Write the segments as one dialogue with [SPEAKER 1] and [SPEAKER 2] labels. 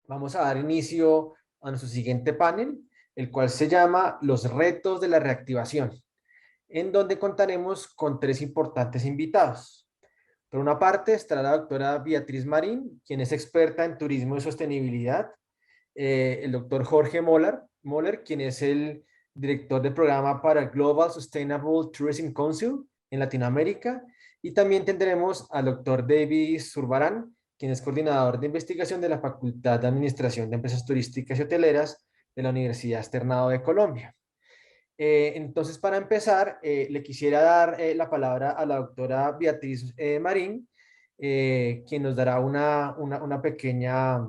[SPEAKER 1] vamos a dar inicio a nuestro siguiente panel, el cual se llama Los retos de la reactivación, en donde contaremos con tres importantes invitados. Por una parte estará la doctora Beatriz Marín, quien es experta en turismo y sostenibilidad, el doctor Jorge Moller, quien es el director del programa para el Global Sustainable Tourism Council en Latinoamérica, y también tendremos al doctor David Zurbarán, quien es coordinador de investigación de la Facultad de Administración de Empresas Turísticas y Hoteleras de la Universidad Externado de Colombia. Entonces, para empezar, le quisiera dar la palabra a la doctora Beatriz Marín, quien nos dará una pequeña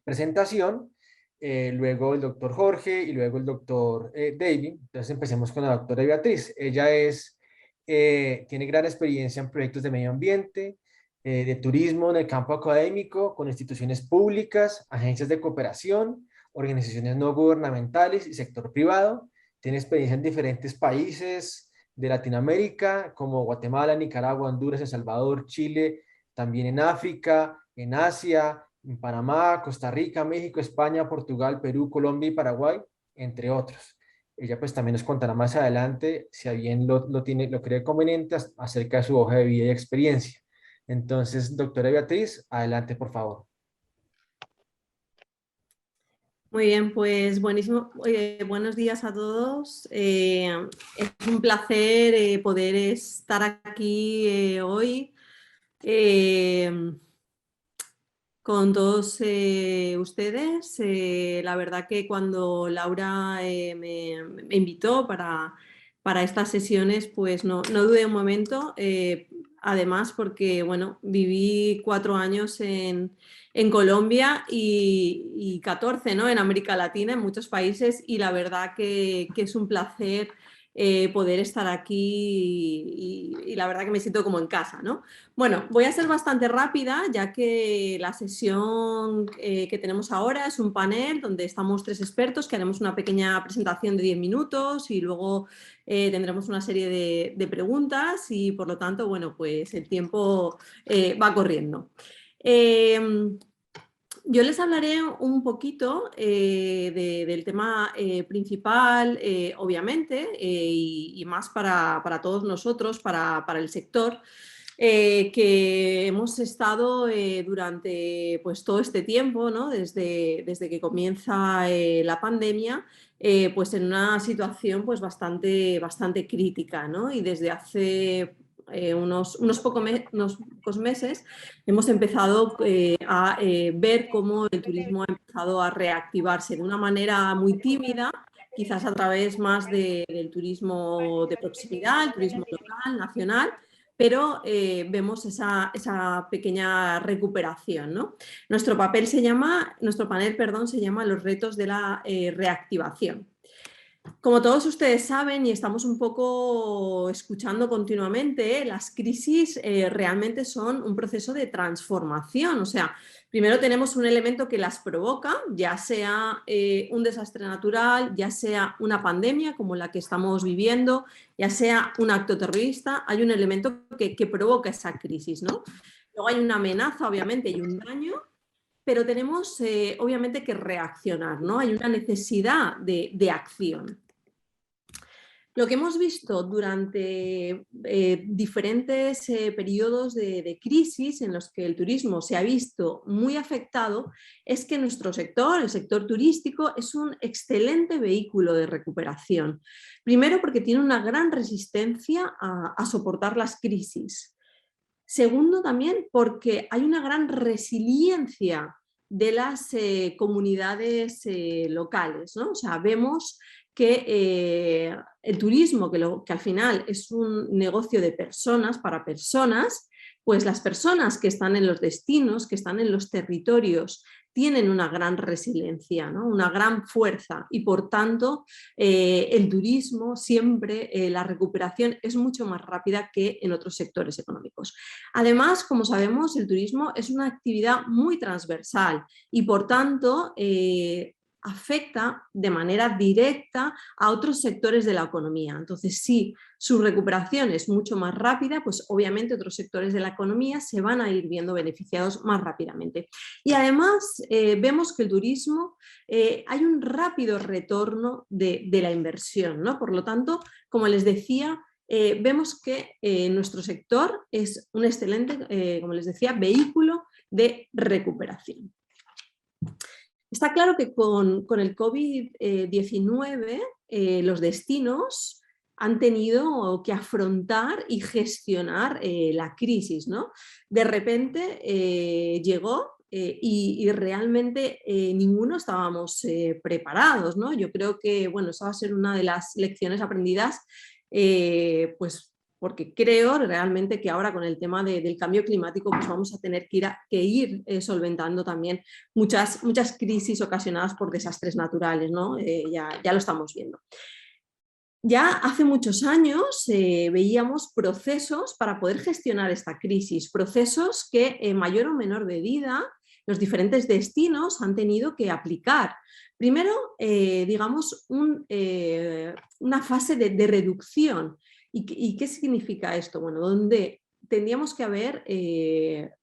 [SPEAKER 1] presentación, luego el doctor Jorge y luego el doctor David. Entonces empecemos con la doctora Beatriz. Ella tiene gran experiencia en proyectos de medio ambiente, de turismo en el campo académico, con instituciones públicas, agencias de cooperación, organizaciones no gubernamentales y sector privado. Tiene experiencia en diferentes países de Latinoamérica, como Guatemala, Nicaragua, Honduras, El Salvador, Chile, también en África, en Asia, en Panamá, Costa Rica, México, España, Portugal, Perú, Colombia y Paraguay, entre otros. Ella pues también nos contará más adelante, si alguien lo cree conveniente, acerca de su hoja de vida y experiencia. Entonces, doctora Beatriz, adelante, por favor.
[SPEAKER 2] Muy bien, pues buenísimo. Buenos días a todos. Es un placer poder estar aquí hoy con todos ustedes. La verdad que cuando Laura me invitó para estas sesiones, pues no dudé un momento. Además, porque bueno, viví 4 años en Colombia y 14, ¿no? En América Latina, en muchos países, y la verdad que es un placer poder estar aquí y la verdad que me siento como en casa, ¿no? Bueno, voy a ser bastante rápida, ya que la sesión que tenemos ahora es un panel donde estamos 3 expertos que haremos una pequeña presentación de 10 minutos y luego tendremos una serie de preguntas y por lo tanto, bueno, pues el tiempo va corriendo. Yo les hablaré un poquito del tema principal, obviamente, y más para todos nosotros, para el sector, que hemos estado durante pues, todo este tiempo, ¿no? Desde que comienza la pandemia, pues en una situación pues, bastante crítica, ¿no? Y desde hace unos pocos meses hemos empezado a ver cómo el turismo ha empezado a reactivarse de una manera muy tímida, quizás a través más del turismo de proximidad, el turismo local, nacional, pero vemos esa pequeña recuperación, ¿no? Nuestro panel se llama Los retos de la reactivación. Como todos ustedes saben y estamos un poco escuchando continuamente, las crisis realmente son un proceso de transformación. O sea, primero tenemos un elemento que las provoca, ya sea un desastre natural, ya sea una pandemia como la que estamos viviendo, ya sea un acto terrorista, hay un elemento que provoca esa crisis, ¿no? Luego hay una amenaza, obviamente, y un daño, pero tenemos obviamente que reaccionar, ¿no? Hay una necesidad de acción. Lo que hemos visto durante diferentes periodos de crisis en los que el turismo se ha visto muy afectado es que nuestro sector, el sector turístico, es un excelente vehículo de recuperación. Primero, porque tiene una gran resistencia a soportar las crisis. Segundo, también porque hay una gran resiliencia de las comunidades locales, ¿no? O sea, vemos que el turismo, que al final es un negocio de personas para personas, pues las personas que están en los destinos, que están en los territorios, tienen una gran resiliencia, ¿no? Una gran fuerza y por tanto el turismo siempre, la recuperación es mucho más rápida que en otros sectores económicos. Además, como sabemos, el turismo es una actividad muy transversal y por tanto afecta de manera directa a otros sectores de la economía. Entonces, si su recuperación es mucho más rápida, pues obviamente otros sectores de la economía se van a ir viendo beneficiados más rápidamente. Y además vemos que el turismo hay un rápido retorno de la inversión, ¿no? Por lo tanto, como les decía, vemos que nuestro sector es un excelente, como les decía, vehículo de recuperación. Está claro que con el COVID-19 los destinos han tenido que afrontar y gestionar la crisis, ¿no? De repente llegó y realmente ninguno estábamos preparados, ¿no? Yo creo que, bueno, esa va a ser una de las lecciones aprendidas, pues porque creo realmente que ahora con el tema del cambio climático pues vamos a tener que ir solventando también muchas crisis ocasionadas por desastres naturales, ¿no? Ya lo estamos viendo. Ya hace muchos años veíamos procesos para poder gestionar esta crisis, procesos que en mayor o menor medida los diferentes destinos han tenido que aplicar. Primero, digamos, una fase de reducción. ¿Y qué significa esto? Bueno, donde tendríamos que haber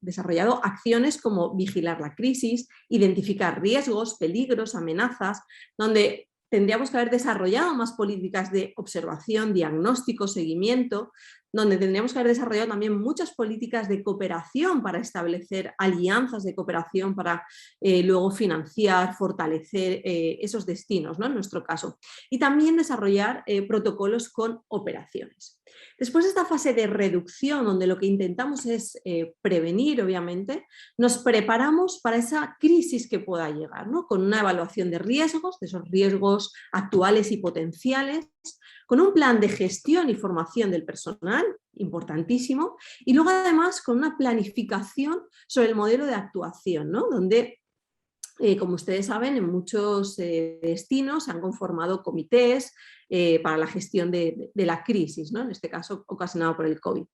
[SPEAKER 2] desarrollado acciones como vigilar la crisis, identificar riesgos, peligros, amenazas, donde tendríamos que haber desarrollado más políticas de observación, diagnóstico, seguimiento, donde tendríamos que haber desarrollado también muchas políticas de cooperación para establecer alianzas de cooperación para luego financiar, fortalecer esos destinos, ¿no? En nuestro caso. Y también desarrollar protocolos con operaciones. Después de esta fase de reducción, donde lo que intentamos es prevenir, obviamente, nos preparamos para esa crisis que pueda llegar, ¿no? Con una evaluación de riesgos, de esos riesgos actuales y potenciales, con un plan de gestión y formación del personal, importantísimo, y luego además con una planificación sobre el modelo de actuación, ¿no? Donde como ustedes saben, en muchos destinos se han conformado comités para la gestión de la crisis, ¿no? En este caso ocasionado por el COVID.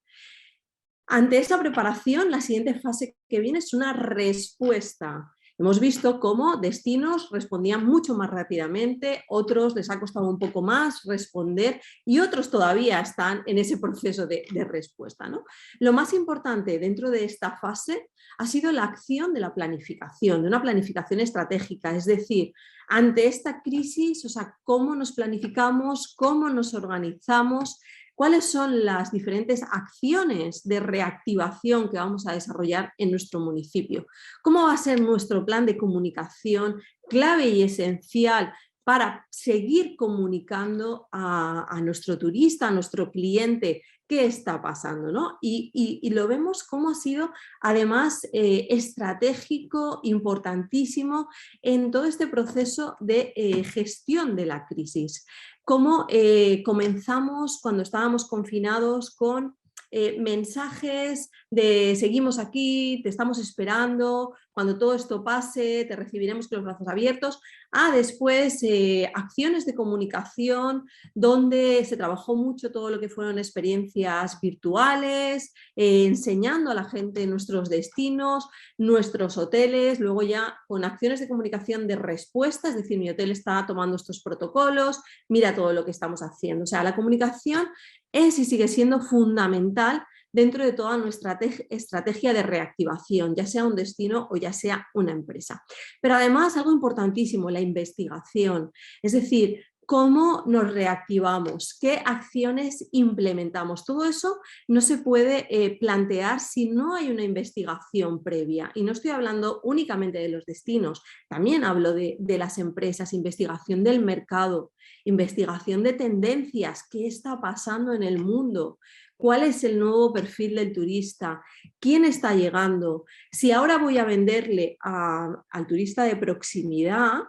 [SPEAKER 2] Ante esa preparación, la siguiente fase que viene es una respuesta. Hemos visto cómo destinos respondían mucho más rápidamente, otros les ha costado un poco más responder y otros todavía están en ese proceso de respuesta, ¿no? Lo más importante dentro de esta fase ha sido la acción de la planificación, de una planificación estratégica, es decir, ante esta crisis, o sea, cómo nos planificamos, cómo nos organizamos, cuáles son las diferentes acciones de reactivación que vamos a desarrollar en nuestro municipio, cómo va a ser nuestro plan de comunicación clave y esencial para seguir comunicando a nuestro turista, a nuestro cliente, qué está pasando, ¿no? Y lo vemos como ha sido además estratégico, importantísimo en todo este proceso de gestión de la crisis. Cómo comenzamos cuando estábamos confinados con mensajes de seguimos aquí, te estamos esperando, cuando todo esto pase te recibiremos con los brazos abiertos, a después acciones de comunicación donde se trabajó mucho todo lo que fueron experiencias virtuales, enseñando a la gente nuestros destinos, nuestros hoteles, luego ya con acciones de comunicación de respuesta, es decir, mi hotel está tomando estos protocolos, mira todo lo que estamos haciendo. O sea, la comunicación es y sigue siendo fundamental dentro de toda nuestra estrategia de reactivación, ya sea un destino o ya sea una empresa. Pero además, algo importantísimo, la investigación, es decir, cómo nos reactivamos, qué acciones implementamos. Todo eso no se puede plantear si no hay una investigación previa. Y no estoy hablando únicamente de los destinos, también hablo de las empresas, investigación del mercado, investigación de tendencias, qué está pasando en el mundo, cuál es el nuevo perfil del turista, quién está llegando. Si ahora voy a venderle al turista de proximidad,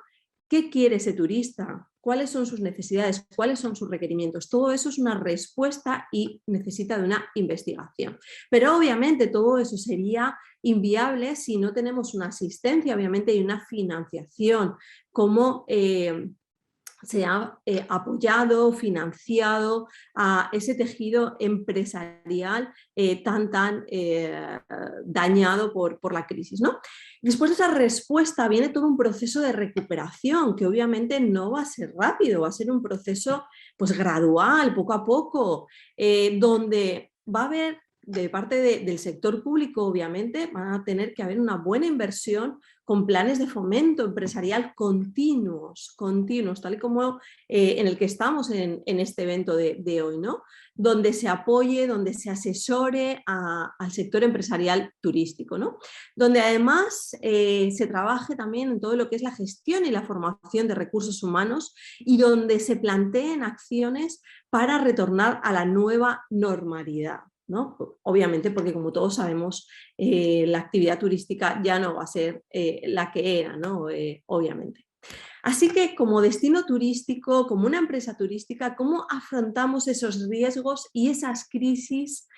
[SPEAKER 2] ¿qué quiere ese turista? ¿Cuáles son sus necesidades? ¿Cuáles son sus requerimientos? Todo eso es una respuesta y necesita de una investigación. Pero obviamente todo eso sería inviable si no tenemos una asistencia, obviamente, y una financiación como se ha apoyado, financiado a ese tejido empresarial tan dañado por la crisis, ¿no? Después de esa respuesta viene todo un proceso de recuperación que obviamente no va a ser rápido, va a ser un proceso pues, gradual, poco a poco, donde va a haber de parte del sector público, obviamente, van a tener que haber una buena inversión con planes de fomento empresarial continuos, tal y como en el que estamos en este evento de hoy, ¿no? Donde se apoye, donde se asesore al sector empresarial turístico, ¿no? Donde además se trabaje también en todo lo que es la gestión y la formación de recursos humanos y donde se planteen acciones para retornar a la nueva normalidad, ¿no? Obviamente porque como todos sabemos la actividad turística ya no va a ser la que era, ¿no? Obviamente. Así que como destino turístico, como una empresa turística, ¿cómo afrontamos esos riesgos y esas crisis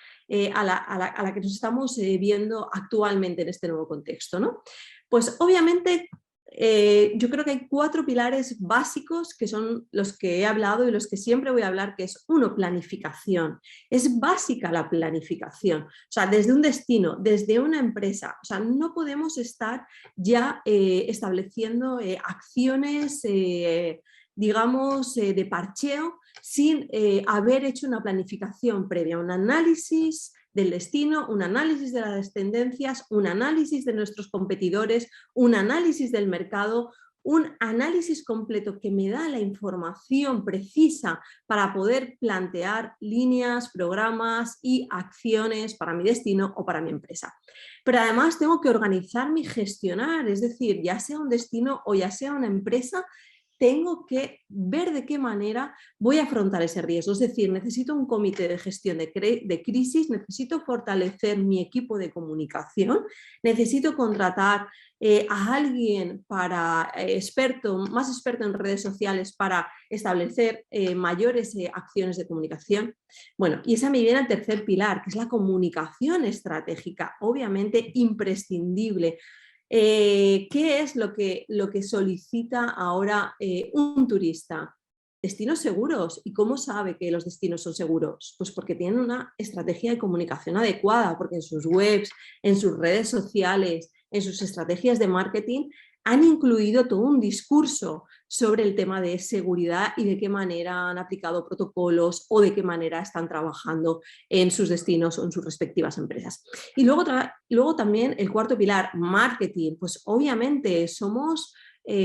[SPEAKER 2] a la que nos estamos viendo actualmente en este nuevo contexto, ¿no? Pues obviamente yo creo que hay 4 pilares básicos que son los que he hablado y los que siempre voy a hablar, que es uno, planificación. Es básica la planificación, o sea, desde un destino, desde una empresa, o sea, no podemos estar ya estableciendo acciones, digamos, de parcheo sin haber hecho una planificación previa, un análisis del destino, un análisis de las tendencias, un análisis de nuestros competidores, un análisis del mercado, un análisis completo que me da la información precisa para poder plantear líneas, programas y acciones para mi destino o para mi empresa. Pero además tengo que organizarme y gestionar, es decir, ya sea un destino o ya sea una empresa, tengo que ver de qué manera voy a afrontar ese riesgo. Es decir, necesito un comité de gestión de crisis, necesito fortalecer mi equipo de comunicación, necesito contratar a alguien más experto en redes sociales para establecer mayores acciones de comunicación. Bueno, y esa me viene al tercer pilar, que es la comunicación estratégica, obviamente imprescindible. ¿Qué es lo que solicita ahora un turista? Destinos seguros. ¿Y cómo sabe que los destinos son seguros? Pues porque tienen una estrategia de comunicación adecuada, porque en sus webs, en sus redes sociales, en sus estrategias de marketing han incluido todo un discurso sobre el tema de seguridad y de qué manera han aplicado protocolos o de qué manera están trabajando en sus destinos o en sus respectivas empresas. Y luego también el cuarto pilar, marketing. Pues obviamente somos,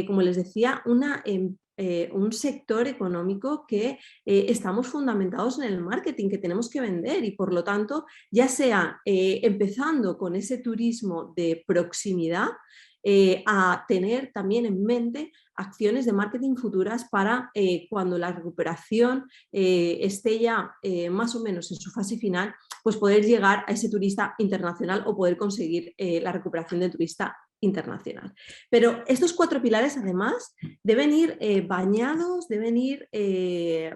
[SPEAKER 2] como les decía, un sector económico que estamos fundamentados en el marketing, que tenemos que vender y por lo tanto, ya sea empezando con ese turismo de proximidad, a tener también en mente acciones de marketing futuras para cuando la recuperación esté ya más o menos en su fase final, pues poder llegar a ese turista internacional o poder conseguir la recuperación del turista internacional. Pero estos 4 pilares además deben ir bañados, deben ir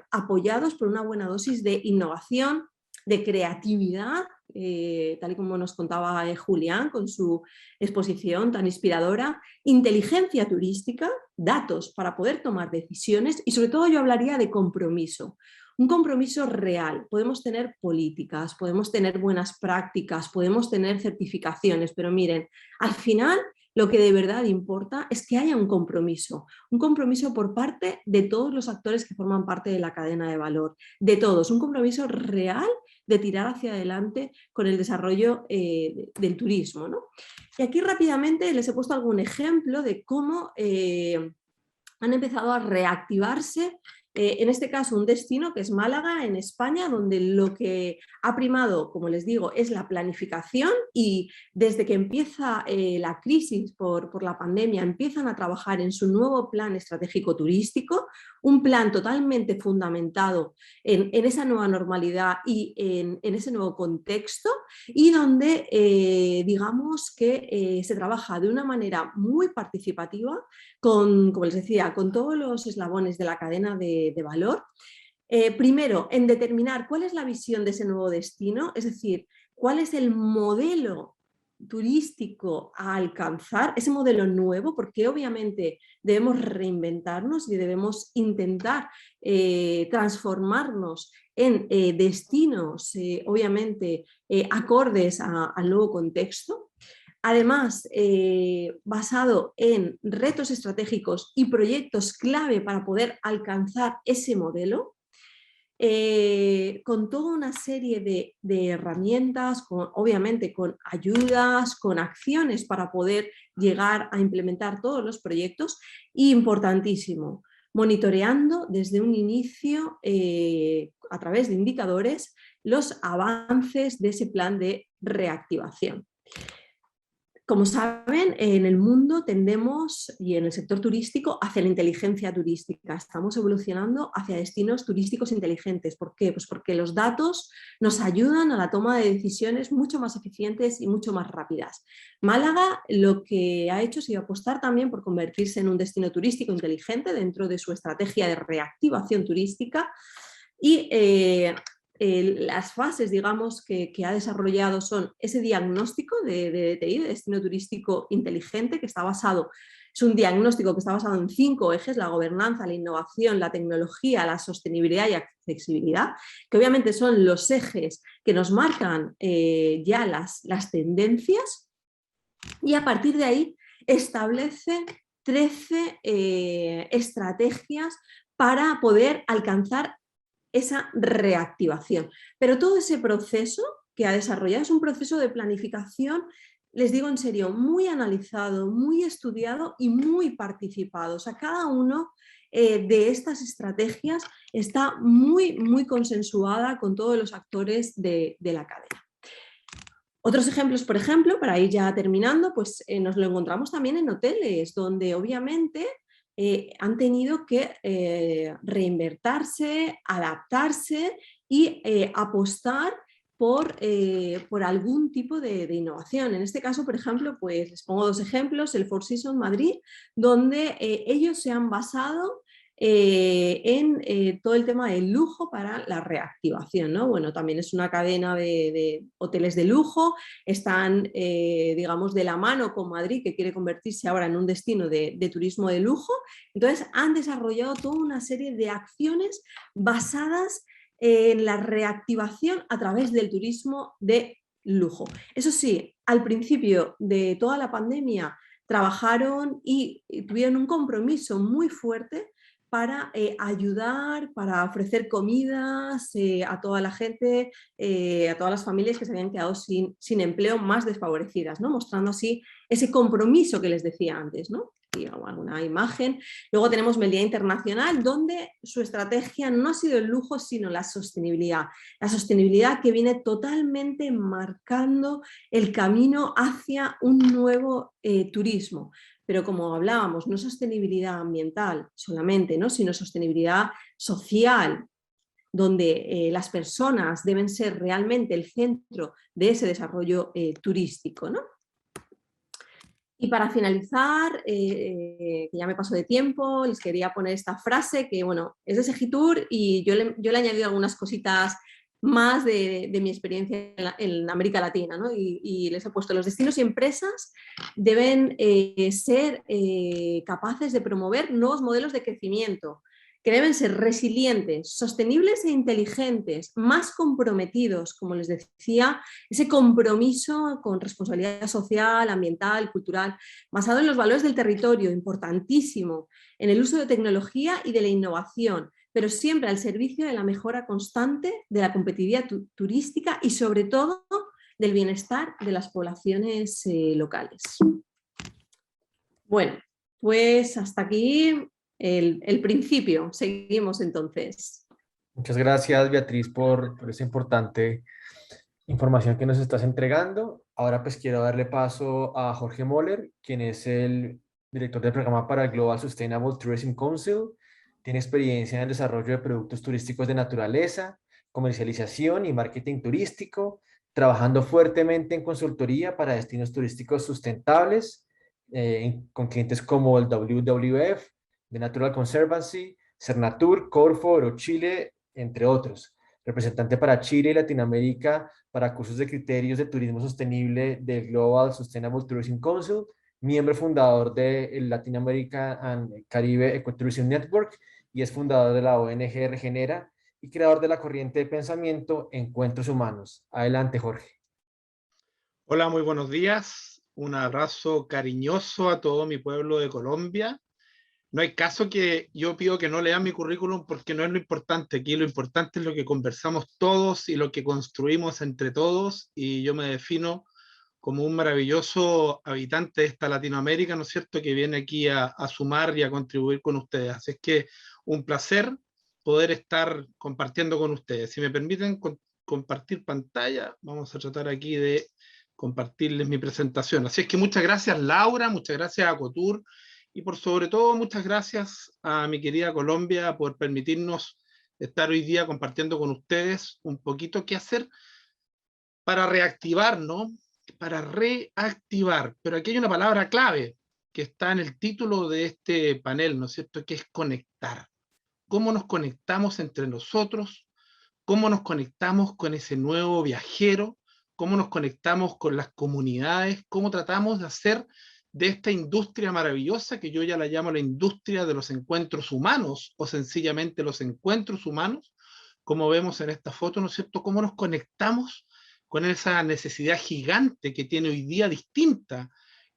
[SPEAKER 2] apoyados por una buena dosis de innovación, de creatividad, tal y como nos contaba Julián con su exposición tan inspiradora, inteligencia turística, datos para poder tomar decisiones y sobre todo yo hablaría de compromiso. Un compromiso real. Podemos tener políticas, podemos tener buenas prácticas, podemos tener certificaciones, pero miren, al final lo que de verdad importa es que haya un compromiso por parte de todos los actores que forman parte de la cadena de valor, de todos, un compromiso real de tirar hacia adelante con el desarrollo del turismo, ¿no? Y aquí rápidamente les he puesto algún ejemplo de cómo han empezado a reactivarse, en este caso un destino que es Málaga, en España, donde lo que ha primado, como les digo, es la planificación y desde que empieza la crisis por la pandemia empiezan a trabajar en su nuevo plan estratégico turístico, un plan totalmente fundamentado en esa nueva normalidad y en ese nuevo contexto y donde digamos que se trabaja de una manera muy participativa como les decía, con todos los eslabones de la cadena de valor. Primero, en determinar cuál es la visión de ese nuevo destino, es decir, cuál es el modelo turístico a alcanzar, ese modelo nuevo, porque obviamente debemos reinventarnos y debemos intentar transformarnos en destinos, obviamente, acordes al nuevo contexto. Además, basado en retos estratégicos y proyectos clave para poder alcanzar ese modelo, con toda una serie de herramientas, obviamente con ayudas, con acciones para poder llegar a implementar todos los proyectos, y importantísimo, monitoreando desde un inicio a través de indicadores los avances de ese plan de reactivación. Como saben, en el mundo tendemos, y en el sector turístico, hacia la inteligencia turística. Estamos evolucionando hacia destinos turísticos inteligentes. ¿Por qué? Pues porque los datos nos ayudan a la toma de decisiones mucho más eficientes y mucho más rápidas. Málaga lo que ha hecho ha sido apostar también por convertirse en un destino turístico inteligente dentro de su estrategia de reactivación turística, y las fases, digamos, que ha desarrollado son ese diagnóstico de DTI, de destino turístico inteligente, que está basado, es un diagnóstico que está basado en 5 ejes: la gobernanza, la innovación, la tecnología, la sostenibilidad y accesibilidad, que obviamente son los ejes que nos marcan ya las tendencias, y a partir de ahí establece 13 estrategias para poder alcanzar esa reactivación. Pero todo ese proceso que ha desarrollado es un proceso de planificación, les digo en serio, muy analizado, muy estudiado y muy participado. O sea, cada uno de estas estrategias está muy, muy consensuada con todos los actores de la cadena. Otros ejemplos, por ejemplo, para ir ya terminando, pues nos lo encontramos también en hoteles, donde obviamente han tenido que reinvertirse, adaptarse y apostar por algún tipo de innovación. En este caso, por ejemplo, pues les pongo 2 ejemplos: el Four Seasons Madrid, donde ellos se han basado en todo el tema del lujo para la reactivación, ¿no? Bueno, también es una cadena de hoteles de lujo, están, digamos, de la mano con Madrid, que quiere convertirse ahora en un destino de turismo de lujo. Entonces han desarrollado toda una serie de acciones basadas en la reactivación a través del turismo de lujo. Eso sí, al principio de toda la pandemia trabajaron y tuvieron un compromiso muy fuerte para ayudar, para ofrecer comidas a toda la gente, a todas las familias que se habían quedado sin empleo, más desfavorecidas, ¿no? Mostrando así ese compromiso que les decía antes, ¿no? Y alguna imagen. Luego tenemos Meliá Internacional, donde su estrategia no ha sido el lujo, sino la sostenibilidad. La sostenibilidad que viene totalmente marcando el camino hacia un nuevo turismo. Pero como hablábamos, no sostenibilidad ambiental solamente, ¿no? Sino sostenibilidad social, donde las personas deben ser realmente el centro de ese desarrollo turístico, ¿no? Y para finalizar, que ya me paso de tiempo, les quería poner esta frase que, bueno, es de Segitur, y yo le he añadido algunas cositas más de mi experiencia en América Latina, ¿no? Y les he puesto: los destinos y empresas deben ser capaces de promover nuevos modelos de crecimiento, que deben ser resilientes, sostenibles e inteligentes, más comprometidos, como les decía, ese compromiso con responsabilidad social, ambiental, cultural, basado en los valores del territorio, importantísimo, en el uso de tecnología y de la innovación, pero siempre al servicio de la mejora constante de la competitividad turística y, sobre todo, del bienestar de las poblaciones locales. Bueno, pues hasta aquí el principio. Seguimos entonces.
[SPEAKER 1] Muchas gracias, Beatriz, por esa importante información que nos estás entregando. Ahora pues quiero darle paso a Jorge Moller, quien es el director del programa para el Global Sustainable Tourism Council. Tiene experiencia en el desarrollo de productos turísticos de naturaleza, comercialización y marketing turístico, trabajando fuertemente en consultoría para destinos turísticos sustentables, con clientes como el WWF, The Natural Conservancy, Cernatur, Corfo, Chile, entre otros. representante para Chile y Latinoamérica para cursos de criterios de turismo sostenible del Global Sustainable Tourism Council, miembro fundador de el Latin America and Caribe Ecotourism Network y es fundador de la ONG Regenera y creador de la corriente de pensamiento Encuentros Humanos. Adelante, Jorge.
[SPEAKER 3] Hola, muy buenos días. Un abrazo cariñoso a todo mi pueblo de Colombia. No hay caso que yo pido que no lean mi currículum porque no es lo importante. Aquí lo importante es lo que conversamos todos y lo que construimos entre todos. Y yo me defino como un maravilloso habitante de esta Latinoamérica, ¿no es cierto?, que viene aquí a sumar y a contribuir con ustedes. Así es que un placer poder estar compartiendo con ustedes. Si me permiten compartir pantalla, vamos a tratar aquí de compartirles mi presentación. Así es que muchas gracias, Laura, muchas gracias a Cotur y por sobre todo muchas gracias a mi querida Colombia por permitirnos estar hoy día compartiendo con ustedes un poquito qué hacer para reactivar, ¿no? Para reactivar. Pero aquí hay una palabra clave que está en el título de este panel, ¿no es cierto? Que es conectar. ¿Cómo nos conectamos entre nosotros? ¿Cómo nos conectamos con ese nuevo viajero? ¿Cómo nos conectamos con las comunidades? ¿Cómo tratamos de hacer de esta industria maravillosa, que yo ya la llamo la industria de los encuentros humanos, o sencillamente los encuentros humanos, como vemos en esta foto, ¿no es cierto? ¿Cómo nos conectamos con esa necesidad gigante que tiene hoy día distinta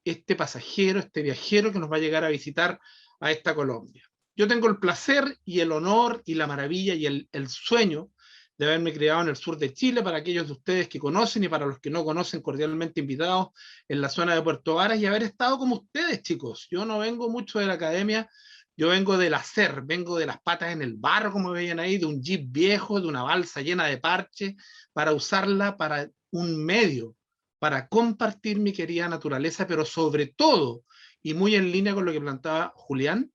[SPEAKER 3] este pasajero, este viajero que nos va a llegar a visitar a esta Colombia? Yo tengo el placer y el honor y la maravilla y el sueño de haberme criado en el sur de Chile, para aquellos de ustedes que conocen y para los que no conocen, cordialmente invitados en la zona de Puerto Varas, y haber estado como ustedes, chicos. Yo no vengo mucho de la academia, yo vengo del hacer, vengo de las patas en el barro, como veían ahí, de un jeep viejo, de una balsa llena de parche, para usarla para un medio, para compartir mi querida naturaleza, pero sobre todo, y muy en línea con lo que plantaba Julián,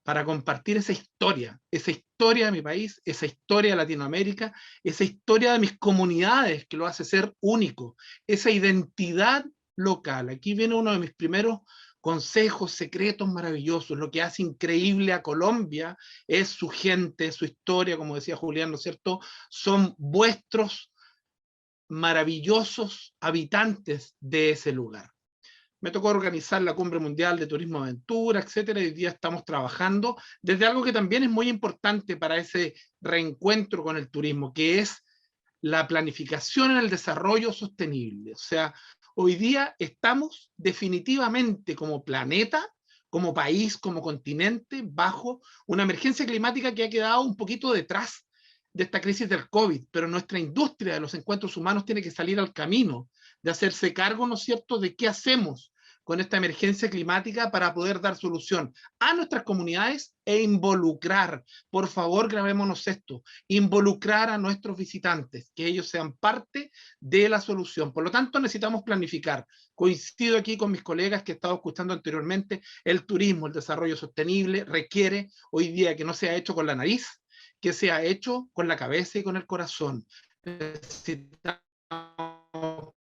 [SPEAKER 3] para compartir esa historia de mi país, esa historia de Latinoamérica, esa historia de mis comunidades que lo hace ser único, esa identidad local. Aquí viene uno de mis primeros consejos secretos maravillosos. Lo que hace increíble a Colombia es su gente, su historia, como decía Julián, ¿no es cierto? Son vuestros maravillosos habitantes de ese lugar. Me tocó organizar la Cumbre Mundial de Turismo Aventura, etcétera, y hoy día estamos trabajando desde algo que también es muy importante para ese reencuentro con el turismo, que es la planificación en el desarrollo sostenible. O sea, hoy día estamos definitivamente como planeta, como país, como continente, bajo una emergencia climática que ha quedado un poquito detrás de esta crisis del COVID, pero nuestra industria de los encuentros humanos tiene que salir al camino, de hacerse cargo, ¿no es cierto?, de qué hacemos con esta emergencia climática para poder dar solución a nuestras comunidades e involucrar, por favor, grabémonos esto, involucrar a nuestros visitantes, que ellos sean parte de la solución. Por lo tanto, necesitamos planificar. Coincido aquí con mis colegas que he estado escuchando anteriormente, el turismo, el desarrollo sostenible requiere hoy día que no sea hecho con la nariz, que sea hecho con la cabeza y con el corazón. Necesitamos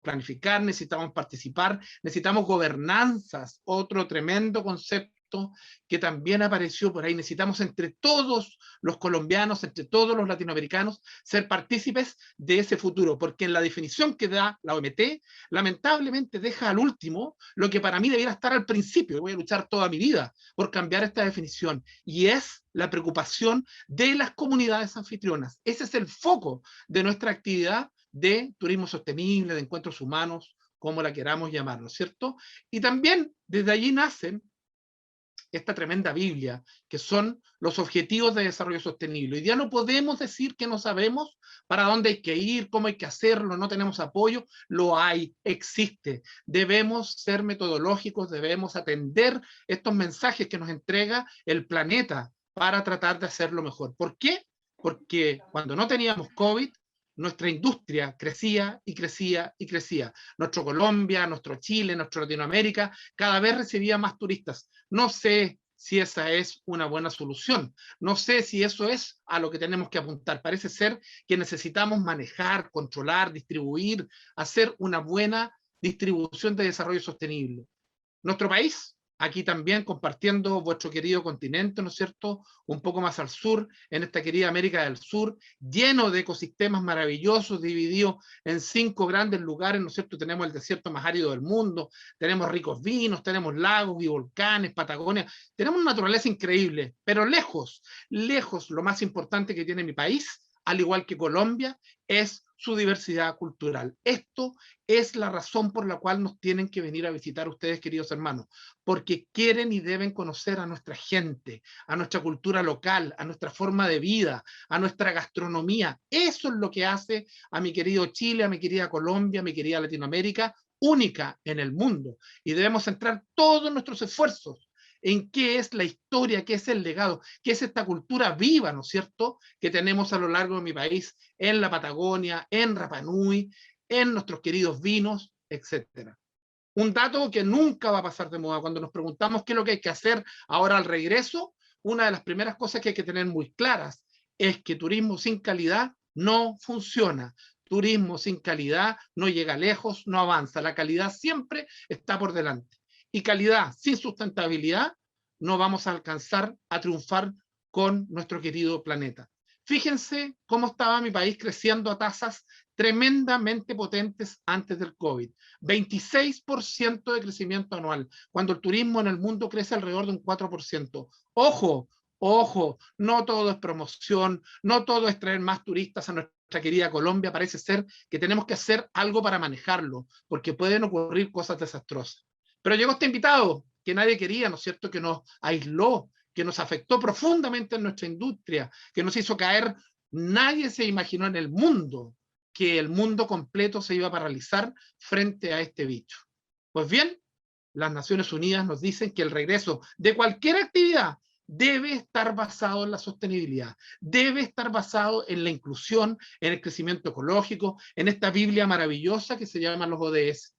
[SPEAKER 3] planificar, necesitamos participar, necesitamos gobernanzas, otro tremendo concepto que también apareció por ahí. Necesitamos entre todos los colombianos, entre todos los latinoamericanos, ser partícipes de ese futuro, porque en la definición que da la OMT, lamentablemente deja al último lo que para mí debiera estar al principio. Voy a luchar toda mi vida por cambiar esta definición, y es la preocupación de las comunidades anfitrionas. Ese es el foco de nuestra actividad de turismo sostenible, de encuentros humanos, como la queramos llamar, ¿no es cierto? Y también desde allí nacen esta tremenda Biblia, que son los objetivos de desarrollo sostenible. Hoy día no podemos decir que no sabemos para dónde hay que ir, cómo hay que hacerlo, no tenemos apoyo, lo hay, existe. Debemos ser metodológicos, debemos atender estos mensajes que nos entrega el planeta para tratar de hacerlo mejor. ¿Por qué? Porque cuando no teníamos COVID, nuestra industria crecía y crecía y crecía. Nuestro Colombia, nuestro Chile, nuestra Latinoamérica, cada vez recibía más turistas. No sé si esa es una buena solución. No sé si eso es a lo que tenemos que apuntar. Parece ser que necesitamos manejar, controlar, distribuir, hacer una buena distribución de desarrollo sostenible. Nuestro país aquí también compartiendo vuestro querido continente, ¿no es cierto? Un poco más al sur, en esta querida América del Sur, lleno de ecosistemas maravillosos, divididos en 5 grandes lugares, ¿no es cierto? Tenemos el desierto más árido del mundo, tenemos ricos vinos, tenemos lagos y volcanes, Patagonia, tenemos una naturaleza increíble, pero lejos, lejos, lo más importante que tiene mi país, al igual que Colombia, es su diversidad cultural. Esto es la razón por la cual nos tienen que venir a visitar ustedes, queridos hermanos, porque quieren y deben conocer a nuestra gente, a nuestra cultura local, a nuestra forma de vida, a nuestra gastronomía. Eso es lo que hace a mi querido Chile, a mi querida Colombia, a mi querida Latinoamérica, única en el mundo. Y debemos centrar todos nuestros esfuerzos en qué es la historia, qué es el legado, qué es esta cultura viva, ¿no es cierto?, que tenemos a lo largo de mi país, en la Patagonia, en Rapa Nui, en nuestros queridos vinos, etcétera. Un dato que nunca va a pasar de moda. Cuando nos preguntamos qué es lo que hay que hacer ahora al regreso, una de las primeras cosas que hay que tener muy claras es que turismo sin calidad no funciona. Turismo sin calidad no llega lejos, no avanza. La calidad siempre está por delante. Y calidad sin sustentabilidad no vamos a alcanzar a triunfar con nuestro querido planeta. Fíjense cómo estaba mi país creciendo a tasas tremendamente potentes antes del COVID. 26% de crecimiento anual, cuando el turismo en el mundo crece alrededor de un 4%. Ojo, ojo, no todo es promoción, no todo es traer más turistas a nuestra querida Colombia. Parece ser que tenemos que hacer algo para manejarlo, porque pueden ocurrir cosas desastrosas. Pero llegó este invitado que nadie quería, ¿no es cierto?, que nos aisló, que nos afectó profundamente en nuestra industria, que nos hizo caer. Nadie se imaginó en el mundo que el mundo completo se iba a paralizar frente a este bicho. Pues bien, las Naciones Unidas nos dicen que el regreso de cualquier actividad debe estar basado en la sostenibilidad, debe estar basado en la inclusión, en el crecimiento ecológico, en esta Biblia maravillosa que se llama los ODS.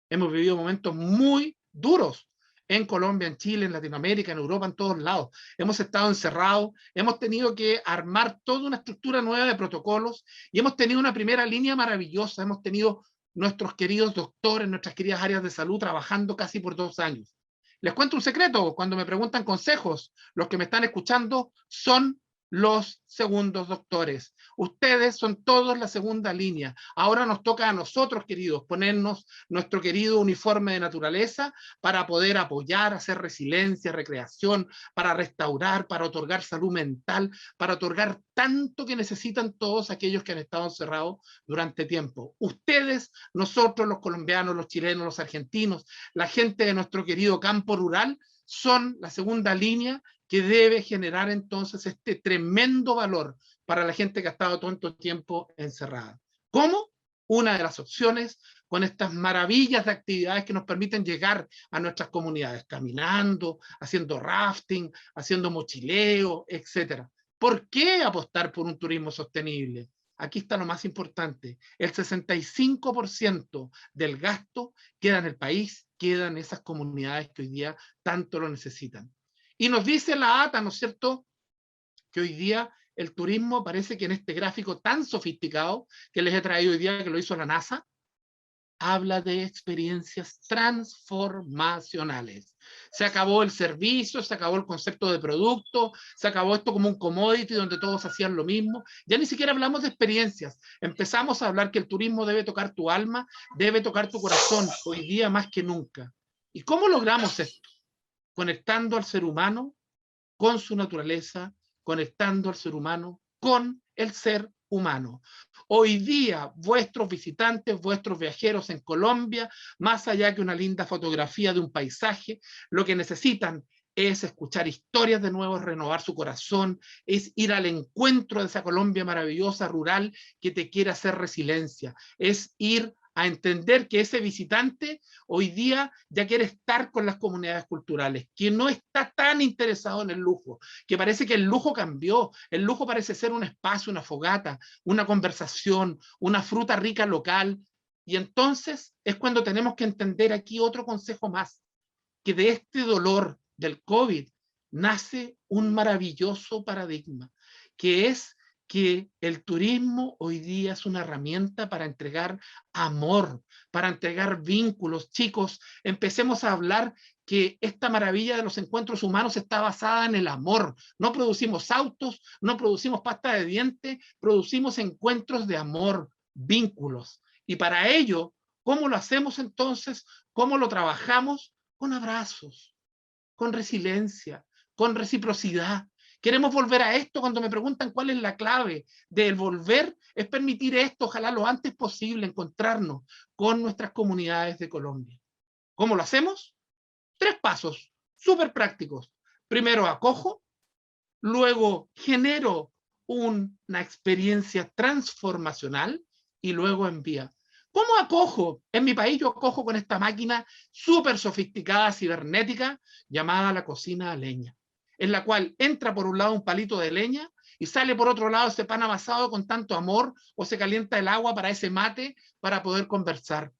[SPEAKER 3] Hemos vivido momentos muy duros en Colombia, en Chile, en Latinoamérica, en Europa, en todos lados. Hemos estado encerrados, hemos tenido que armar toda una estructura nueva de protocolos y hemos tenido una primera línea maravillosa. Hemos tenido nuestros queridos doctores, nuestras queridas áreas de salud trabajando casi por 2 años. Les cuento un secreto, cuando me preguntan consejos, los que me están escuchando son los segundos doctores. Ustedes son todos la segunda línea. Ahora nos toca a nosotros, queridos, ponernos nuestro querido uniforme de naturaleza para poder apoyar, hacer resiliencia, recreación, para restaurar, para otorgar salud mental, para otorgar tanto que necesitan todos aquellos que han estado encerrados durante tiempo. Ustedes, nosotros, los colombianos, los chilenos, los argentinos, la gente de nuestro querido campo rural, son la segunda línea que debe generar entonces este tremendo valor para la gente que ha estado tanto tiempo encerrada. ¿Cómo? Una de las opciones con estas maravillas de actividades que nos permiten llegar a nuestras comunidades, caminando, haciendo rafting, haciendo mochileo, etc. ¿Por qué apostar por un turismo sostenible? Aquí está lo más importante. El 65% del gasto queda en el país, queda en esas comunidades que hoy día tanto lo necesitan. Y nos dice la ATA, ¿no es cierto?, que hoy día el turismo parece que en este gráfico tan sofisticado que les he traído hoy día, que lo hizo la NASA, habla de experiencias transformacionales. Se acabó el servicio, se acabó el concepto de producto, se acabó esto como un commodity donde todos hacían lo mismo. Ya ni siquiera hablamos de experiencias. Empezamos a hablar que el turismo debe tocar tu alma, debe tocar tu corazón, hoy día más que nunca. ¿Y cómo logramos esto? Conectando al ser humano con su naturaleza, conectando al ser humano con el ser humano. Hoy día, vuestros visitantes, vuestros viajeros en Colombia, más allá que una linda fotografía de un paisaje, lo que necesitan es escuchar historias de nuevo, renovar su corazón, es ir al encuentro de esa Colombia maravillosa, rural, que te quiere hacer resiliencia, es ir a entender que ese visitante hoy día ya quiere estar con las comunidades culturales, que no está tan interesado en el lujo, que parece que el lujo cambió, el lujo parece ser un espacio, una fogata, una conversación, una fruta rica local, y entonces es cuando tenemos que entender aquí otro consejo más, que de este dolor del COVID nace un maravilloso paradigma, que es que el turismo hoy día es una herramienta para entregar amor, para entregar vínculos. Chicos, empecemos a hablar que esta maravilla de los encuentros humanos está basada en el amor. No producimos autos, no producimos pasta de dientes, producimos encuentros de amor, vínculos. Y para ello, ¿cómo lo hacemos entonces? ¿Cómo lo trabajamos? Con abrazos, con resiliencia, con reciprocidad. Queremos volver a esto. Cuando me preguntan cuál es la clave del volver, es permitir esto, ojalá lo antes posible, encontrarnos con nuestras comunidades de Colombia. ¿Cómo lo hacemos? 3 pasos súper prácticos. Primero acojo, luego genero una experiencia transformacional y luego envía. ¿Cómo acojo? En mi país yo acojo con esta máquina súper sofisticada, cibernética, llamada la cocina a leña, en la cual entra por un lado un palito de leña y sale por otro lado ese pan amasado con tanto amor, o se calienta el agua para ese mate para poder conversar.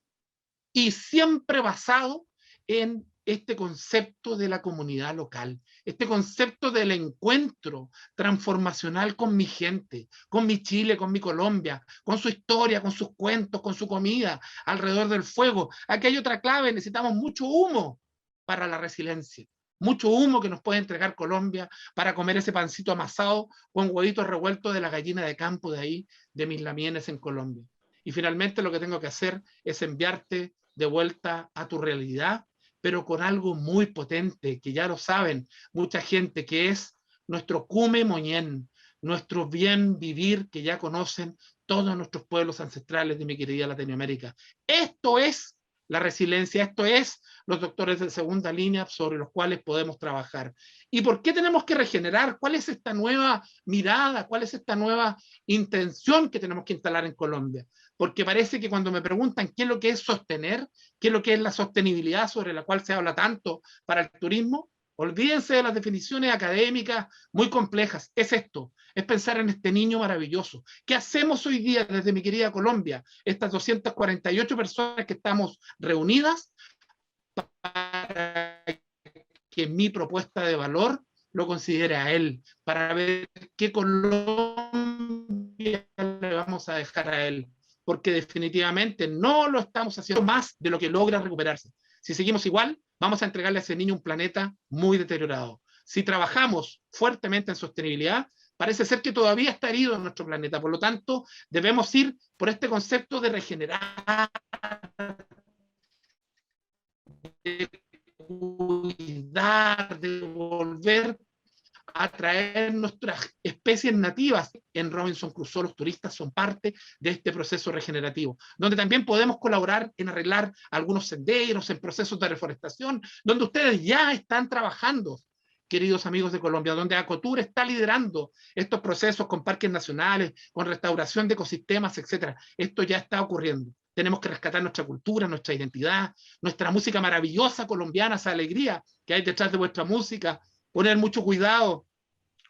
[SPEAKER 3] Y siempre basado en este concepto de la comunidad local, este concepto del encuentro transformacional con mi gente, con mi Chile, con mi Colombia, con su historia, con sus cuentos, con su comida, alrededor del fuego. Aquí hay otra clave: necesitamos mucho humo para la resiliencia, mucho humo que nos puede entregar Colombia para comer ese pancito amasado con huevitos revueltos de la gallina de campo de ahí, de mis lamienes en Colombia. Y finalmente lo que tengo que hacer es enviarte de vuelta a tu realidad, pero con algo muy potente, que ya lo saben mucha gente, que es nuestro cume moñén, nuestro bien vivir que ya conocen todos nuestros pueblos ancestrales de mi querida Latinoamérica. Esto es la resiliencia, esto es los doctores de segunda línea sobre los cuales podemos trabajar. ¿Y por qué tenemos que regenerar? ¿Cuál es esta nueva mirada? ¿Cuál es esta nueva intención que tenemos que instalar en Colombia? Porque parece que cuando me preguntan qué es lo que es sostener, qué es lo que es la sostenibilidad sobre la cual se habla tanto para el turismo, olvídense de las definiciones académicas muy complejas. Es esto, es pensar en este niño maravilloso. ¿Qué hacemos hoy día desde mi querida Colombia? Estas 248 personas que estamos reunidas para que mi propuesta de valor lo considere a él, para ver qué Colombia le vamos a dejar a él, porque definitivamente no lo estamos haciendo más de lo que logra recuperarse. Si seguimos igual, vamos a entregarle a ese niño un planeta muy deteriorado. Si trabajamos fuertemente en sostenibilidad, parece ser que todavía está herido en nuestro planeta. Por lo tanto, debemos ir por este concepto de regenerar, de cuidar, de volver a traer nuestras especies nativas. En Robinson Crusoe los turistas son parte de este proceso regenerativo, donde también podemos colaborar en arreglar algunos senderos, en procesos de reforestación, donde ustedes ya están trabajando, queridos amigos de Colombia, donde Acotur está liderando estos procesos con parques nacionales, con restauración de ecosistemas, etc. Esto ya está ocurriendo. Tenemos que rescatar nuestra cultura, nuestra identidad, nuestra música maravillosa colombiana, esa alegría que hay detrás de vuestra música, poner mucho cuidado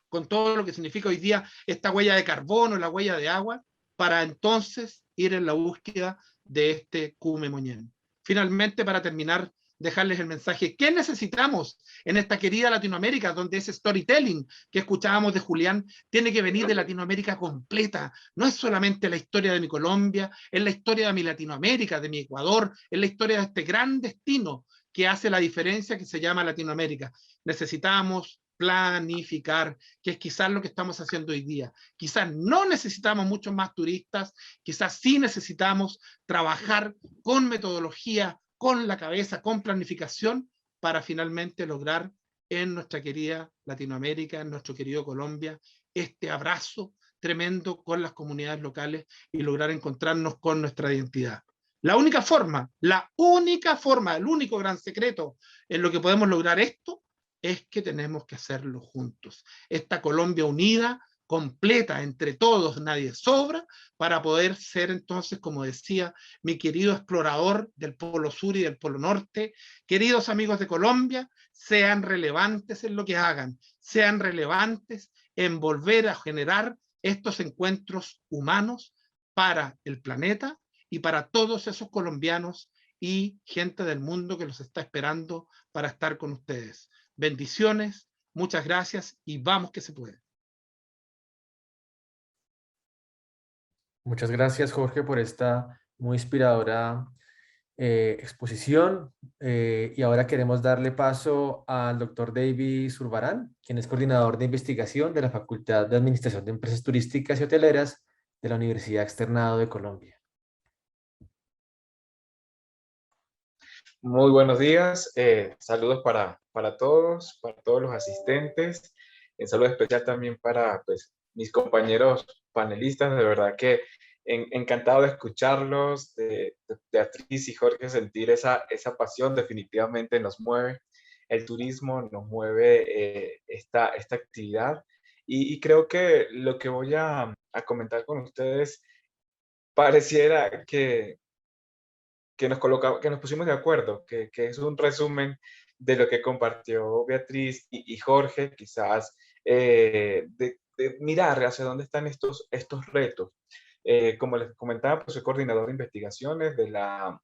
[SPEAKER 3] con todo lo que significa hoy día esta huella de carbono, la huella de agua, para entonces ir en la búsqueda de este cume moñén. Finalmente, para terminar, dejarles el mensaje: ¿qué necesitamos en esta querida Latinoamérica, donde ese storytelling que escuchábamos de Julián tiene que venir de Latinoamérica completa? No es solamente la historia de mi Colombia, es la historia de mi Latinoamérica, de mi Ecuador, es la historia de este gran destino que hace la diferencia, que se llama Latinoamérica. Necesitamos planificar, que es quizás lo que estamos haciendo hoy día. Quizás no necesitamos muchos más turistas, quizás sí necesitamos trabajar con metodología, con la cabeza, con planificación, para finalmente lograr en nuestra querida Latinoamérica, en nuestro querido Colombia, este abrazo tremendo con las comunidades locales y lograr encontrarnos con nuestra identidad. La única forma, el único gran secreto en lo que podemos lograr esto es que tenemos que hacerlo juntos. Esta Colombia unida, completa, entre todos, nadie sobra, para poder ser entonces, como decía mi querido explorador del Polo Sur y del Polo Norte, queridos amigos de Colombia, sean relevantes en lo que hagan, sean relevantes en volver a generar estos encuentros humanos para el planeta y para todos esos colombianos y gente del mundo que los está esperando para estar con ustedes. Bendiciones, muchas gracias y vamos que se puede.
[SPEAKER 1] Muchas gracias, Jorge, por esta muy inspiradora exposición. Y ahora queremos darle paso al doctor David Zurbarán, quien es coordinador de investigación de la Facultad de Administración de Empresas Turísticas y Hoteleras de la Universidad Externado de Colombia.
[SPEAKER 4] Muy buenos días, saludos para todos los asistentes, un saludo especial también para pues, mis compañeros panelistas, de verdad que encantado de escucharlos, de Beatriz y Jorge, sentir esa pasión definitivamente nos mueve, el turismo nos mueve esta actividad y creo que lo que voy a comentar con ustedes pareciera que nos pusimos de acuerdo, que es un resumen de lo que compartió Beatriz y Jorge, quizás de mirar hacia dónde están estos retos. Como les comentaba, pues soy coordinador de investigaciones de la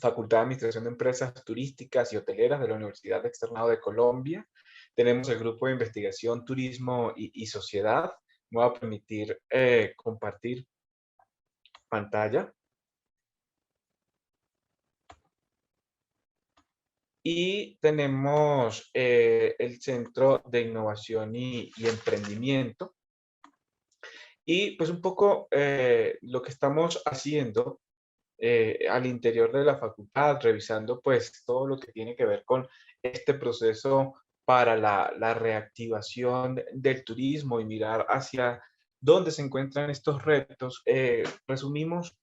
[SPEAKER 4] Facultad de Administración de Empresas Turísticas y Hoteleras de la Universidad Externado de Colombia. Tenemos el grupo de investigación Turismo y Sociedad. Me voy a permitir compartir pantalla. Y tenemos el Centro de Innovación y Emprendimiento. Y pues un poco lo que estamos haciendo al interior de la facultad, revisando pues todo lo que tiene que ver con este proceso para la reactivación del turismo y mirar hacia dónde se encuentran estos retos. Resumimos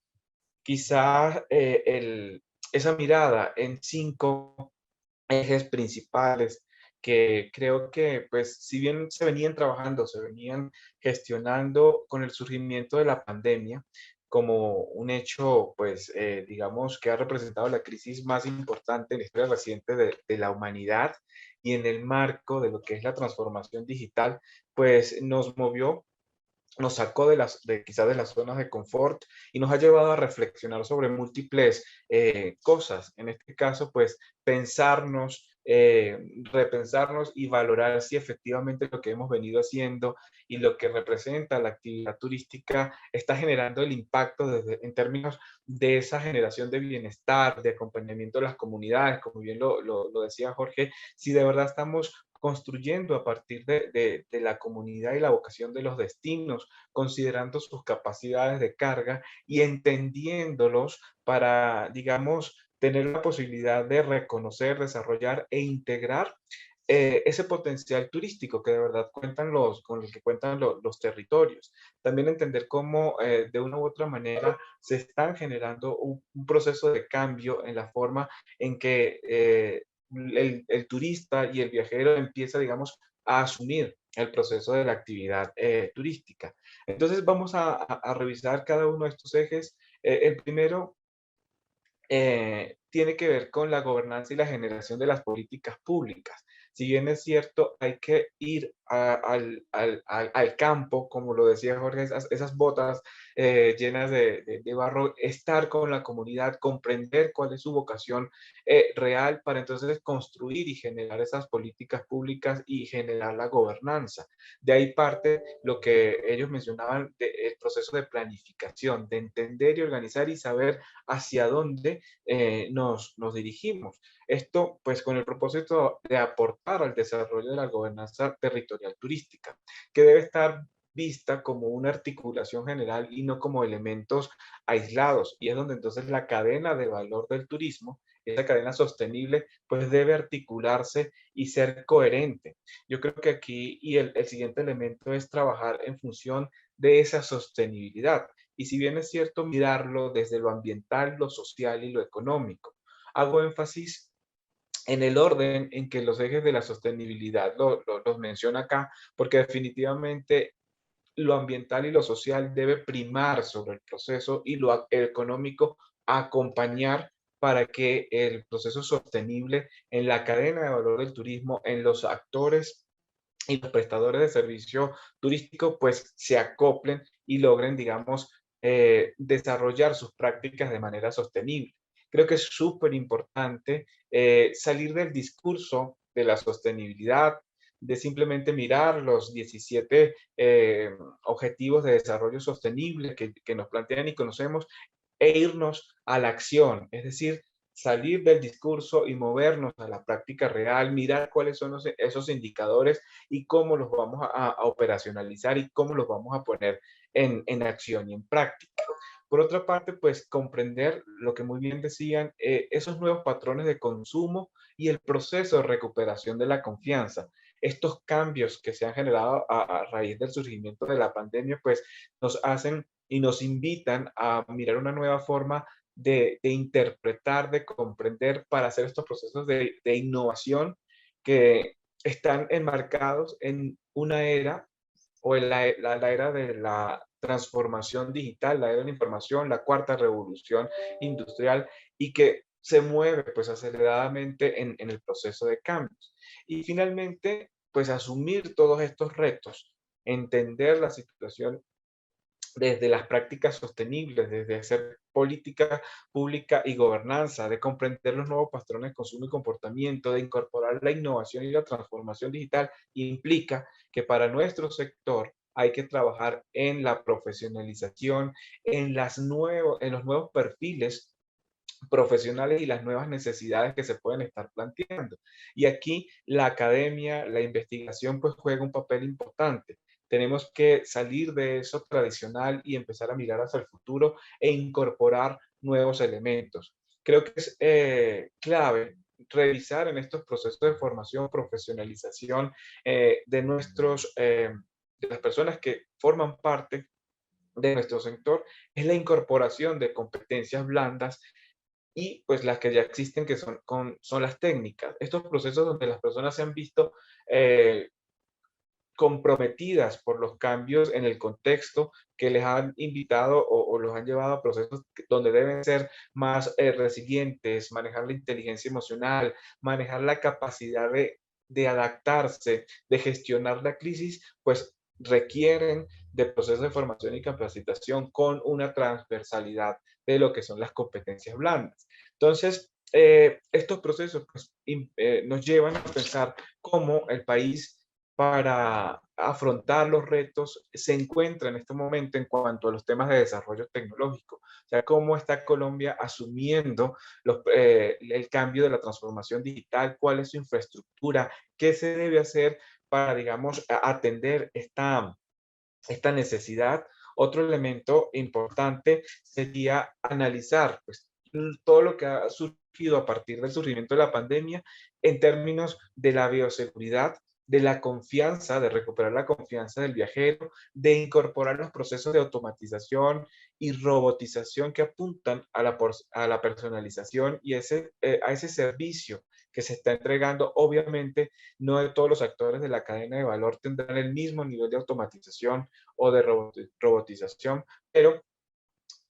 [SPEAKER 4] quizás esa mirada en 5 ejes principales que creo que, pues, si bien se venían trabajando, se venían gestionando con el surgimiento de la pandemia como un hecho, pues, digamos, que ha representado la crisis más importante en la historia reciente de la humanidad y en el marco de lo que es la transformación digital, pues nos movió, nos sacó quizás de las zonas de confort y nos ha llevado a reflexionar sobre múltiples cosas. En este caso, pues pensarnos, repensarnos y valorar si efectivamente lo que hemos venido haciendo y lo que representa la actividad turística está generando el impacto en términos de esa generación de bienestar, de acompañamiento de las comunidades, como bien lo decía Jorge, si de verdad estamos construyendo a partir de la comunidad y la vocación de los destinos, considerando sus capacidades de carga y entendiéndolos para, digamos, tener la posibilidad de reconocer, desarrollar e integrar ese potencial turístico que de verdad con el que cuentan los territorios. También entender cómo de una u otra manera se están generando un proceso de cambio en la forma en que el turista y el viajero empieza, digamos, a asumir el proceso de la actividad turística. Entonces vamos a revisar cada uno de estos ejes. El primero tiene que ver con la gobernanza y la generación de las políticas públicas. Si bien es cierto, hay que ir al campo, como lo decía Jorge, esas botas llenas de barro, estar con la comunidad, comprender cuál es su vocación real para entonces construir y generar esas políticas públicas y generar la gobernanza. De ahí parte lo que ellos mencionaban del proceso de planificación, de entender y organizar y saber hacia dónde nos dirigimos. Esto, pues, con el propósito de aportar al desarrollo de la gobernanza territorial turística, que debe estar vista como una articulación general y no como elementos aislados. Y es donde entonces la cadena de valor del turismo, esa cadena sostenible, pues debe articularse y ser coherente. Yo creo que aquí y el siguiente elemento es trabajar en función de esa sostenibilidad. Y si bien es cierto mirarlo desde lo ambiental, lo social y lo económico, hago énfasis en el orden en que los ejes de la sostenibilidad los menciona acá, porque definitivamente lo ambiental y lo social debe primar sobre el proceso y lo económico acompañar para que el proceso sostenible en la cadena de valor del turismo, en los actores y los prestadores de servicio turístico, pues se acoplen y logren, digamos, desarrollar sus prácticas de manera sostenible. Creo que es súper importante salir del discurso de la sostenibilidad, de simplemente mirar los 17 objetivos de desarrollo sostenible que nos plantean y conocemos e irnos a la acción, es decir, salir del discurso y movernos a la práctica real, mirar cuáles son esos indicadores y cómo los vamos a operacionalizar y cómo los vamos a poner en acción y en práctica. Por otra parte, pues comprender lo que muy bien decían, esos nuevos patrones de consumo y el proceso de recuperación de la confianza. Estos cambios que se han generado a raíz del surgimiento de la pandemia, pues nos hacen y nos invitan a mirar una nueva forma de interpretar, de comprender para hacer estos procesos de innovación que están enmarcados en una era o en la era de la transformación digital, la era de la información, la cuarta revolución industrial y que se mueve pues aceleradamente en el proceso de cambios. Y finalmente, pues asumir todos estos retos, entender la situación desde las prácticas sostenibles, desde hacer política pública y gobernanza, de comprender los nuevos patrones de consumo y comportamiento, de incorporar la innovación y la transformación digital, implica que para nuestro sector hay que trabajar en la profesionalización, en los nuevos perfiles profesionales y las nuevas necesidades que se pueden estar planteando. Y aquí la academia, la investigación, pues juega un papel importante. Tenemos que salir de eso tradicional y empezar a mirar hacia el futuro e incorporar nuevos elementos. Creo que es clave revisar en estos procesos de formación, profesionalización de las personas que forman parte de nuestro sector, es la incorporación de competencias blandas y pues las que ya existen que son las técnicas. Estos procesos donde las personas se han visto eh, comprometidas por los cambios en el contexto que les han invitado o los han llevado a procesos donde deben ser más resilientes, manejar la inteligencia emocional, manejar la capacidad de adaptarse, de gestionar la crisis, pues requieren de procesos de formación y capacitación con una transversalidad de lo que son las competencias blandas. Entonces, estos procesos pues, nos llevan a pensar cómo el país para afrontar los retos se encuentra en este momento en cuanto a los temas de desarrollo tecnológico. O sea, cómo está Colombia asumiendo el cambio de la transformación digital, cuál es su infraestructura, qué se debe hacer para, digamos, atender esta necesidad. Otro elemento importante sería analizar pues, todo lo que ha surgido a partir del surgimiento de la pandemia en términos de la bioseguridad, de la confianza, de recuperar la confianza del viajero, de incorporar los procesos de automatización y robotización que apuntan a la personalización y a ese servicio que se está entregando. Obviamente, no de todos los actores de la cadena de valor tendrán el mismo nivel de automatización o de robotización, pero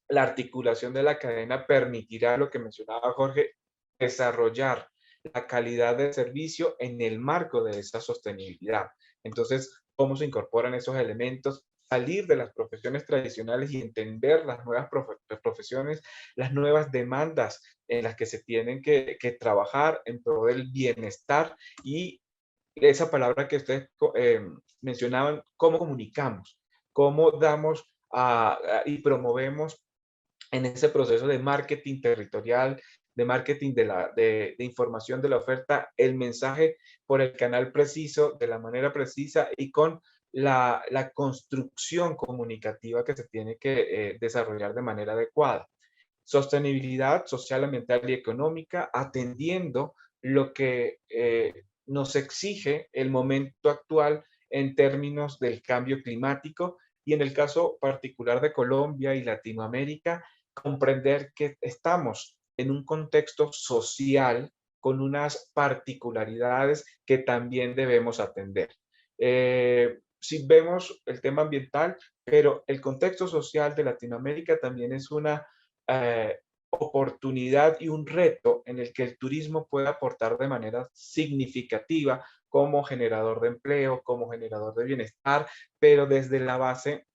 [SPEAKER 4] la articulación de la cadena permitirá, lo que mencionaba Jorge, desarrollar la calidad de servicio en el marco de esa sostenibilidad. Entonces, ¿cómo se incorporan esos elementos? Salir de las profesiones tradicionales y entender las nuevas profesiones, las nuevas demandas en las que se tienen que trabajar en pro del bienestar y esa palabra que ustedes mencionaban, cómo comunicamos, cómo damos y promovemos en ese proceso de marketing territorial, de marketing de información de la oferta, el mensaje por el canal preciso, de la manera precisa y con la construcción comunicativa que se tiene que desarrollar de manera adecuada. Sostenibilidad social, ambiental y económica, atendiendo lo que nos exige el momento actual en términos del cambio climático y en el caso particular de Colombia y Latinoamérica, comprender que estamos en un contexto social con unas particularidades que también debemos atender. Si vemos el tema ambiental, pero el contexto social de Latinoamérica también es una oportunidad y un reto en el que el turismo puede aportar de manera significativa como generador de empleo, como generador de bienestar, pero desde la base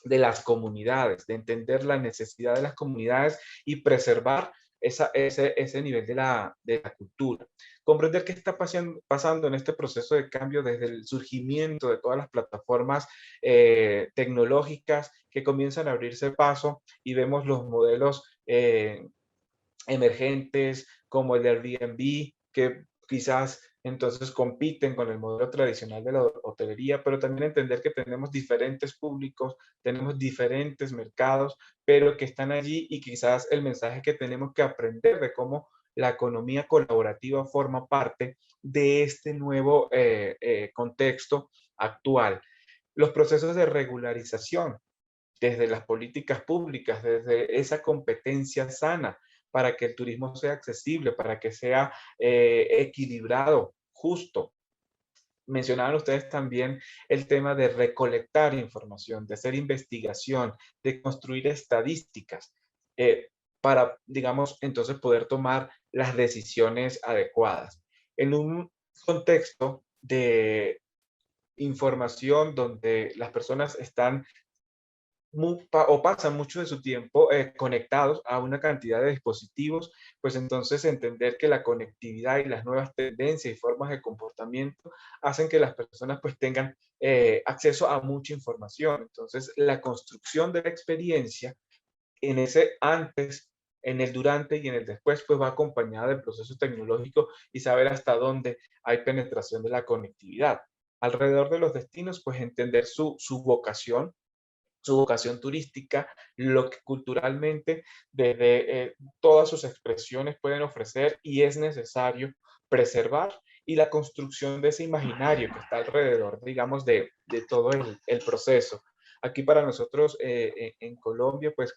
[SPEAKER 4] de las comunidades, de entender la necesidad de las comunidades y preservar ese nivel de la cultura. Comprender qué está pasando en este proceso de cambio desde el surgimiento de todas las plataformas tecnológicas que comienzan a abrirse paso y vemos los modelos emergentes como el de Airbnb, que quizás entonces compiten con el modelo tradicional de la hotelería, pero también entender que tenemos diferentes públicos, tenemos diferentes mercados, pero que están allí y quizás el mensaje que tenemos que aprender de cómo la economía colaborativa forma parte de este nuevo contexto actual. Los procesos de regularización, desde las políticas públicas, desde esa competencia sana, para que el turismo sea accesible, para que sea equilibrado, justo. Mencionaban ustedes también el tema de recolectar información, de hacer investigación, de construir estadísticas, para, digamos, entonces poder tomar las decisiones adecuadas. En un contexto de información donde las personas están o pasan mucho de su tiempo conectados a una cantidad de dispositivos, pues entonces entender que la conectividad y las nuevas tendencias y formas de comportamiento hacen que las personas pues tengan acceso a mucha información. Entonces la construcción de la experiencia en ese antes, en el durante y en el después, pues va acompañada del proceso tecnológico y saber hasta dónde hay penetración de la conectividad. Alrededor de los destinos, pues entender su vocación turística, lo que culturalmente desde todas sus expresiones pueden ofrecer y es necesario preservar, y la construcción de ese imaginario que está alrededor, digamos, de todo el proceso. Aquí para nosotros en Colombia, pues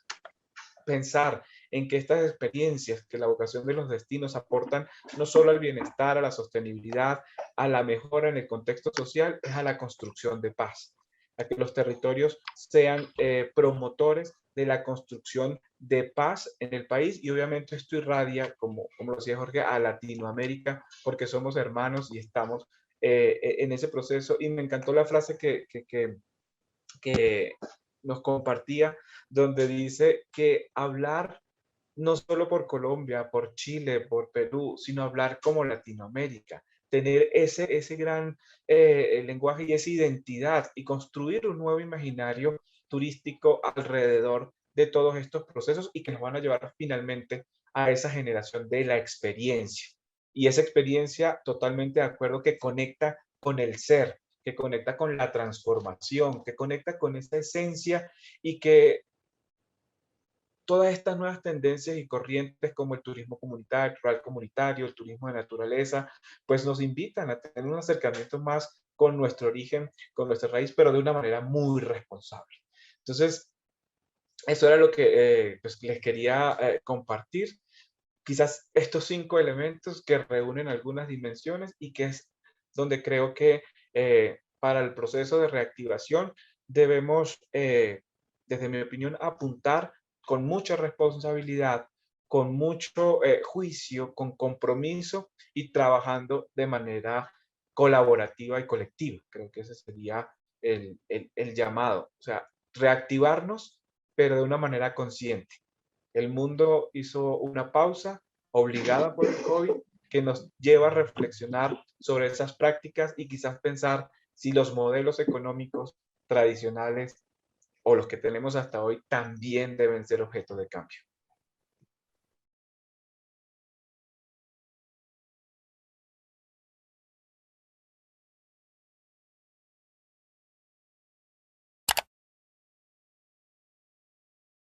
[SPEAKER 4] pensar en que estas experiencias, que la vocación de los destinos aportan no solo al bienestar, a la sostenibilidad, a la mejora en el contexto social, es a la construcción de paz, a que los territorios sean promotores de la construcción de paz en el país, y obviamente esto irradia, como lo decía Jorge, a Latinoamérica, porque somos hermanos y estamos en ese proceso. Y me encantó la frase que nos compartía, donde dice que hablar no solo por Colombia, por Chile, por Perú, sino hablar como Latinoamérica, tener ese gran lenguaje y esa identidad y construir un nuevo imaginario turístico alrededor de todos estos procesos y que nos van a llevar finalmente a esa generación de la experiencia. Y esa experiencia, totalmente de acuerdo, que conecta con el ser, que conecta con la transformación, que conecta con esa esencia, y que todas estas nuevas tendencias y corrientes como el turismo comunitario, rural comunitario, el turismo de naturaleza, pues nos invitan a tener un acercamiento más con nuestro origen, con nuestra raíz, pero de una manera muy responsable. Entonces, eso era lo que pues les quería compartir. Quizás estos 5 elementos que reúnen algunas dimensiones y que es donde creo que para el proceso de reactivación debemos, desde mi opinión, apuntar con mucha responsabilidad, con mucho juicio, con compromiso y trabajando de manera colaborativa y colectiva. Creo que ese sería el llamado. O sea, reactivarnos, pero de una manera consciente. El mundo hizo una pausa obligada por el COVID que nos lleva a reflexionar sobre esas prácticas y quizás pensar si los modelos económicos tradicionales o los que tenemos hasta hoy también deben ser objeto de cambio.